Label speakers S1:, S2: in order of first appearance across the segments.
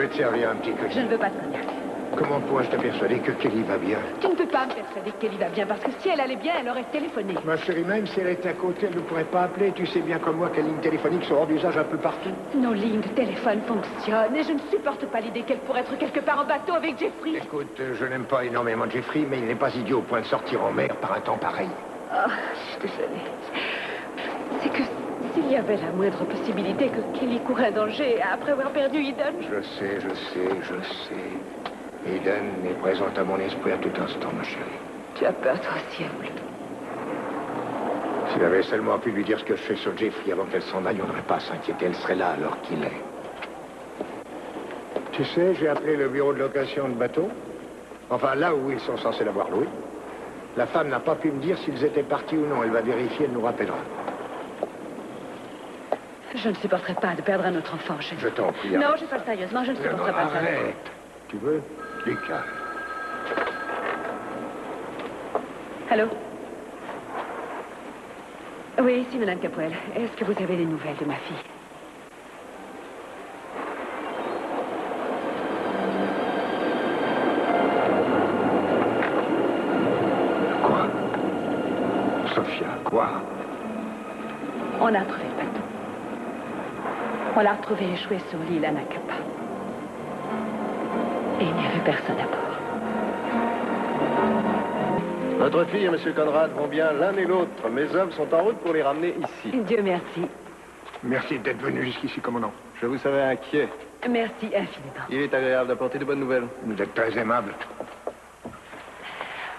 S1: veux te servir un petit cognac.
S2: Je ne veux pas de cognac.
S1: Comment pourrais-je te persuader que Kelly va bien?
S2: Tu ne peux pas me persuader que Kelly va bien, parce que si elle allait bien, elle aurait téléphoné.
S1: Ma chérie, même si elle était à côté, elle ne pourrait pas appeler. Tu sais bien comme moi que les lignes téléphoniques sont hors d'usage un peu partout.
S2: Nos lignes de téléphone fonctionnent, et je ne supporte pas l'idée qu'elle pourrait être quelque part en bateau avec Jeffrey.
S1: Écoute, je n'aime pas énormément Jeffrey, mais il n'est pas idiot au point de sortir en mer par un temps pareil.
S2: Oh, je suis désolée. C'est que s'il y avait la moindre possibilité que Kelly courait un danger après avoir perdu Eden...
S1: Je sais. Eden est présente à mon esprit à tout instant, ma chérie.
S2: Tu as peur, toi aussi, Raoul.
S1: S'il avait seulement pu lui dire ce que je fais sur Jeffrey avant qu'elle s'en aille, on n'aurait pas à s'inquiéter. Elle serait là alors qu'il est. Tu sais, j'ai appelé le bureau de location de bateaux. Enfin, là où ils sont censés l'avoir loué. La femme n'a pas pu me dire s'ils étaient partis ou non. Elle va vérifier, elle nous rappellera.
S2: Je ne supporterai pas de perdre un autre enfant, chérie.
S1: Je t'en prie.
S2: Non, je parle sérieusement, je ne supporterai pas ça.
S1: Arrête. Tu veux, Lucas?
S2: Allô? Oui, ici, Madame Capoel. Est-ce que vous avez des nouvelles de ma fille?
S1: Quoi? Sophia, quoi?
S2: On a retrouvé le bateau. On l'a retrouvé échoué sur l'île Anacapa. Et il n'y avait personne à bord.
S3: Votre fille et M. Conrad vont bien l'un et l'autre. Mes hommes sont en route pour les ramener ici.
S2: Dieu merci.
S1: Merci d'être venu jusqu'ici, commandant.
S3: Je vous savais inquiet.
S2: Merci infiniment.
S3: Il est agréable d'apporter de bonnes nouvelles.
S1: Vous êtes très aimable.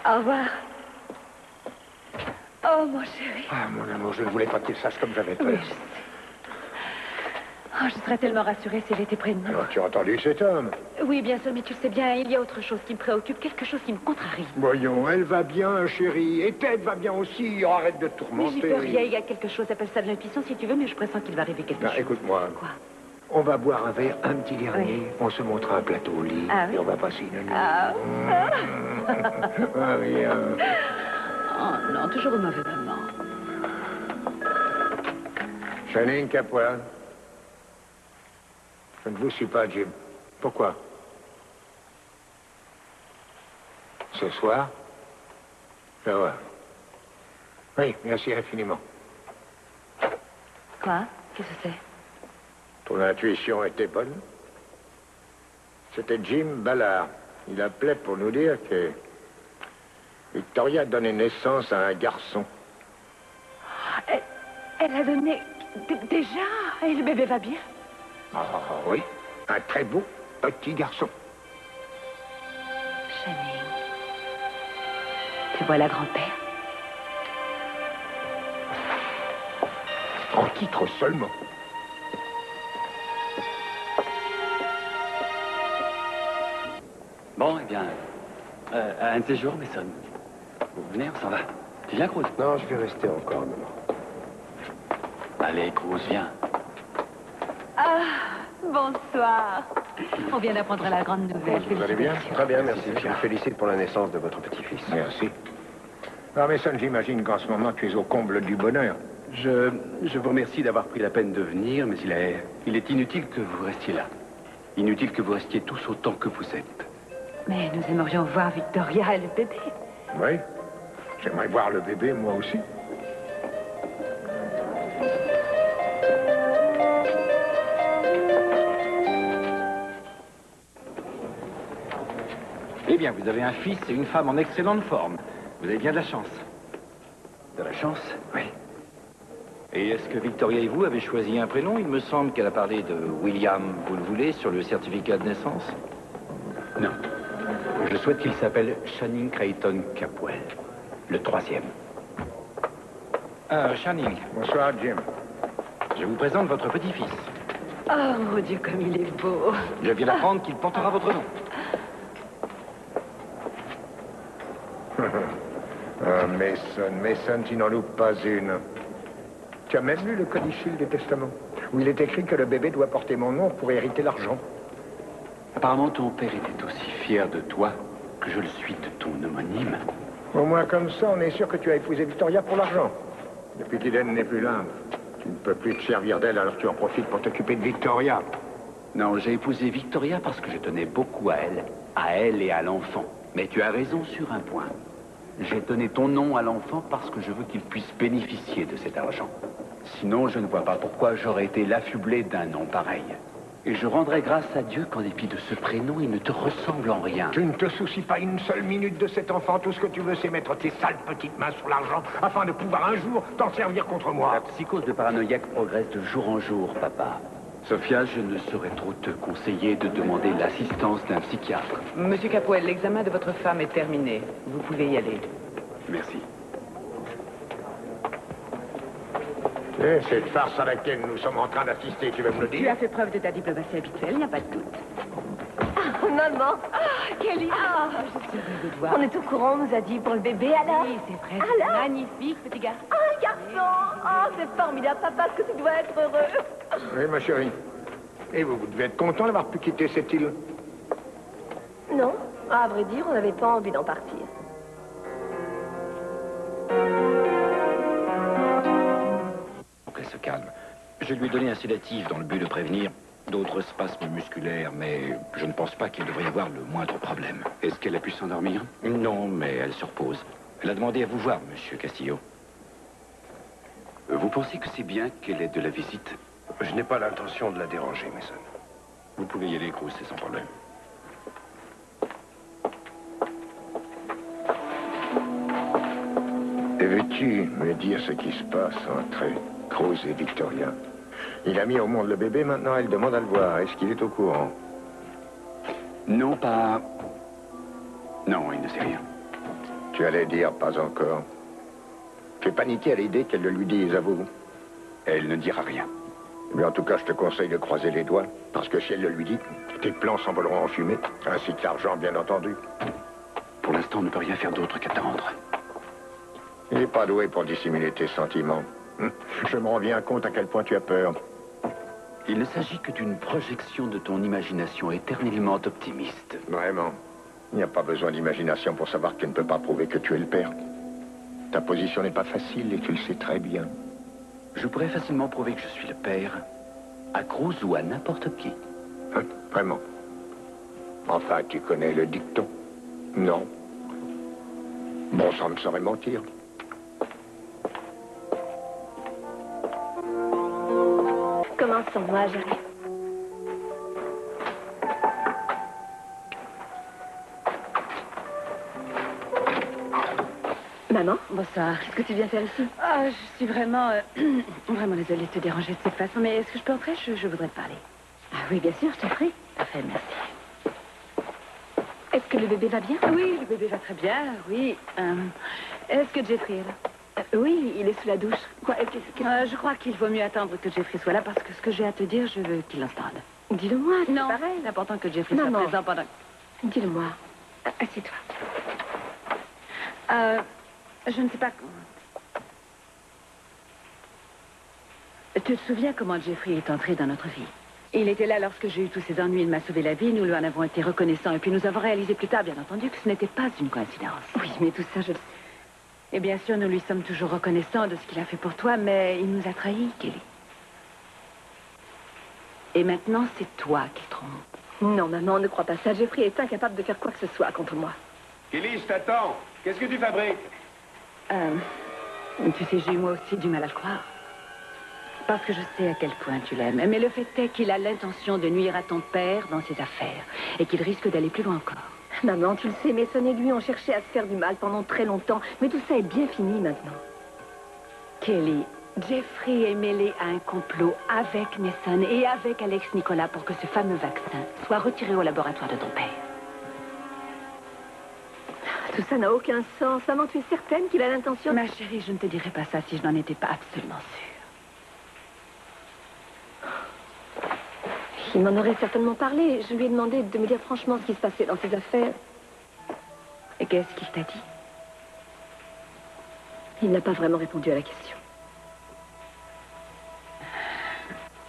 S2: Au revoir. Oh, mon chéri.
S1: Ah, mon amour, je ne voulais pas qu'il sache comme j'avais peur.
S2: Oui, je sais. Oh, je serais tellement rassurée si elle était près de nous.
S1: Alors, tu as entendu cet homme?
S2: Oui, bien sûr, mais tu le sais bien, il y a autre chose qui me préoccupe, quelque chose qui me contrarie.
S1: Voyons, elle va bien, chérie. Et Ted va bien aussi. Oh, arrête de te
S2: Mais
S1: tourmenter.
S2: j'y peux rien, il y a quelque chose, appelle ça de l'intuition si tu veux, mais je pressens qu'il va arriver quelque chose.
S1: Écoute-moi.
S2: Quoi?
S1: On va boire un verre, un petit dernier.
S2: Oui.
S1: On se montrera un plateau au lit.
S2: Ah oui?
S1: Et on va passer une nuit.
S2: Ah.
S1: Ah, rien.
S2: Oh non, toujours au mauvais moment.
S1: Channing Capoel. Je ne vous suis pas, Jim. Pourquoi? Ce soir? Je vois. Oui, merci infiniment.
S2: Quoi? Qu'est-ce que c'est?
S1: Ton intuition était bonne. C'était Jim Ballard. Il appelait pour nous dire que Victoria donnait naissance à un garçon.
S2: Elle a donné... Déjà? Et le bébé va bien?
S1: Oh, oui, un très beau petit garçon.
S2: Channing, tu vois la grand-père?
S1: En titre seulement.
S4: Bon, eh bien, un de ces jours, Mason. Vous venez, on s'en va. Tu viens, Cruz?
S1: Non, je vais rester encore un moment.
S4: Allez, Cruz, viens.
S2: Ah, bonsoir. On vient d'apprendre la grande nouvelle.
S1: Vous allez bien?
S3: Très bien, merci. Je vous félicite pour la naissance de votre petit-fils.
S1: Merci. Alors, Mason, j'imagine qu'en ce moment, tu es au comble du bonheur.
S4: Je vous remercie d'avoir pris la peine de venir, mais il est inutile que vous restiez là. Inutile que vous restiez tous autant que vous êtes.
S2: Mais nous aimerions voir Victoria et le bébé.
S1: Oui. J'aimerais voir le bébé, moi aussi.
S5: Eh bien, vous avez un fils et une femme en excellente forme. Vous avez bien de la chance.
S4: De la chance?
S5: Oui. Et est-ce que Victoria et vous avez choisi un prénom? Il me semble qu'elle a parlé de William, vous le voulez, sur le certificat de naissance.
S4: Non. Je souhaite qu'il s'appelle Channing Creighton Capoel, le 3e.
S5: Channing,
S1: Bonsoir, Jim.
S5: je vous présente votre petit-fils.
S2: Oh, mon Dieu, comme il est beau.
S5: Je viens d'apprendre qu'il portera votre nom.
S1: Ah, Mason, tu n'en loupes pas une. Tu as même lu le codicile des testaments, où il est écrit que le bébé doit porter mon nom pour hériter l'argent.
S4: Apparemment, ton père était aussi fier de toi que je le suis de ton homonyme.
S1: Au moins comme ça, on est sûr que tu as épousé Victoria pour l'argent. Depuis qu'Eden n'est plus là, tu ne peux plus te servir d'elle, alors tu en profites pour t'occuper de Victoria.
S4: Non, j'ai épousé Victoria parce que je tenais beaucoup à elle et à l'enfant. Mais tu as raison sur un point. J'ai donné ton nom à l'enfant parce que je veux qu'il puisse bénéficier de cet argent. Sinon, je ne vois pas pourquoi j'aurais été l'affublé d'un nom pareil. Et je rendrai grâce à Dieu qu'en dépit de ce prénom, il ne te ressemble en rien.
S1: Tu ne te soucies pas une seule minute de cet enfant. Tout ce que tu veux, c'est mettre tes sales petites mains sur l'argent afin de pouvoir un jour t'en servir contre moi.
S4: La psychose de paranoïaque progresse de jour en jour, papa. Sophia, je ne saurais trop te conseiller de demander l'assistance d'un psychiatre.
S6: Monsieur Capoel, l'examen de votre femme est terminé. Vous pouvez y aller.
S4: Merci.
S1: Et cette farce à laquelle nous sommes en train d'assister, tu veux me le
S2: Tu
S1: dire?
S2: as fait preuve de ta diplomatie habituelle, il n'y a pas de doute.
S7: Maman,
S2: Kelly, je suis heureuse de te voir.
S7: on est au courant, on nous a dit pour le bébé, alors?
S2: Oui, c'est vrai, c'est
S7: Alors?
S2: magnifique, petit garçon.
S7: Oh, un garçon! Oh, c'est formidable, papa, ce que tu dois être heureux.
S1: Oui, ma chérie. Et vous devez être content d'avoir pu quitter cette île.
S7: Non, à vrai dire, on n'avait pas envie d'en partir.
S5: Pour qu'elle se calme. Je lui ai donné un sédatif dans le but de prévenir d'autres spasmes musculaires, mais je ne pense pas qu'il devrait y avoir le moindre problème.
S4: Est-ce qu'elle a pu s'endormir?
S5: Non, mais elle se repose. Elle a demandé à vous voir, monsieur Castillo.
S4: Vous pensez que c'est bien qu'elle ait de la visite?
S3: Je n'ai pas l'intention de la déranger, Mason.
S5: Vous pouvez y aller, Cruz, c'est sans problème.
S1: Et veux-tu me dire ce qui se passe entre Cruz et Victoria? Il a mis au monde le bébé, maintenant elle demande à le voir. Est-ce qu'il est au courant?
S4: Non, pas... Non, il ne sait rien.
S1: Tu allais dire pas encore. Tu es paniqué à l'idée qu'elle le lui dise à vous.
S4: Elle ne dira rien.
S1: Mais en tout cas, je te conseille de croiser les doigts, parce que si elle le lui dit, tes plans s'envoleront en fumée, ainsi que l'argent, bien entendu.
S4: Pour l'instant, on ne peut rien faire d'autre qu'attendre.
S1: Il n'est pas doué pour dissimuler tes sentiments. Je me rends bien compte à quel point tu as peur.
S4: Il ne s'agit que d'une projection de ton imagination éternellement optimiste.
S1: Vraiment. Il n'y a pas besoin d'imagination pour savoir que tu ne peux pas prouver que tu es le père. Ta position n'est pas facile et tu le sais très bien.
S4: Je pourrais facilement prouver que je suis le père, à Cruz ou à n'importe qui.
S1: Hein? Vraiment. Enfin, tu connais le dicton. Non. Bon, ça me saurait mentir.
S7: Commençons, moi, j'arrive. Maman,
S2: Bonsoir.
S7: qu'est-ce que tu viens faire ici?
S2: Ah, je suis vraiment, vraiment désolée de te déranger de cette façon, mais est-ce que je peux entrer? Je voudrais te parler.
S7: Ah oui, bien sûr, je t'en prie.
S2: Parfait, merci.
S7: Est-ce que le bébé va bien?
S2: Oui, le bébé va très bien, oui. Est-ce que Jeffrey est là?
S7: Oui, il est sous la douche. Quoi?
S2: Je crois qu'il vaut mieux attendre que Jeffrey soit là, parce que ce que j'ai à te dire, je veux qu'il l'entende.
S7: Dis-le-moi, c'est
S2: Non,
S7: pareil.
S2: c'est important que Jeffrey soit
S7: Maman.
S2: présent pendant...
S7: Dis-le-moi. Assieds-toi.
S2: Je ne sais pas... Tu te souviens comment Jeffrey est entré dans notre vie? Il était là lorsque j'ai eu tous ces ennuis. Il m'a sauvé la vie. Nous lui en avons été reconnaissants. Et puis nous avons réalisé plus tard, bien entendu, que ce n'était pas une coïncidence.
S7: Oui, mais tout ça, je le sais.
S2: Et bien sûr, nous lui sommes toujours reconnaissants de ce qu'il a fait pour toi, mais il nous a trahis, Kelly. Et maintenant, c'est toi qu'il trompe.
S7: Non, maman, ne crois pas ça. Jeffrey est incapable de faire quoi que ce soit contre moi.
S3: Kelly, je t'attends. Qu'est-ce que tu fabriques?
S2: Tu sais, j'ai eu moi aussi du mal à le croire. Parce que je sais à quel point tu l'aimes. Mais le fait est qu'il a l'intention de nuire à ton père dans ses affaires. Et qu'il risque d'aller plus loin encore.
S7: Maman, tu le sais, Mason et lui ont cherché à se faire du mal pendant très longtemps. Mais tout ça est bien fini maintenant.
S2: Kelly, Jeffrey est mêlé à un complot avec Mason et avec Alex Nicolas pour que ce fameux vaccin soit retiré au laboratoire de ton père.
S7: Tout ça n'a aucun sens. Maman, tu es certaine qu'il a l'intention...
S2: Ma chérie, je ne te dirais pas ça si je n'en étais pas absolument sûre.
S7: Il m'en aurait certainement parlé. Je lui ai demandé de me dire franchement ce qui se passait dans ses affaires.
S2: Et qu'est-ce qu'il t'a dit?
S7: Il n'a pas vraiment répondu à la question.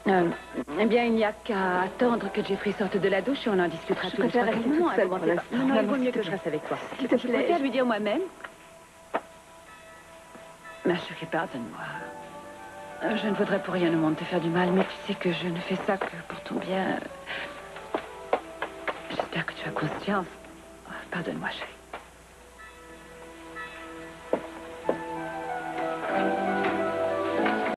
S2: Eh bien, il n'y a qu'à attendre que Jeffrey sorte de la douche et on en discutera
S7: Je
S2: tous les
S7: préfère
S2: trois.
S7: rester
S2: Non,
S7: toute seule pour l'instant.
S2: non, il
S7: Maman,
S2: vaut mieux
S7: s'il
S2: que
S7: te
S2: je
S7: plaît.
S2: reste avec toi.
S7: S'il te
S2: Je
S7: plaît.
S2: préfère lui dire moi-même. Ma chérie, pardonne-moi. Je ne voudrais pour rien au monde te faire du mal, mais tu sais que je ne fais ça que pour ton bien. J'espère que tu as conscience. Pardonne-moi, chérie.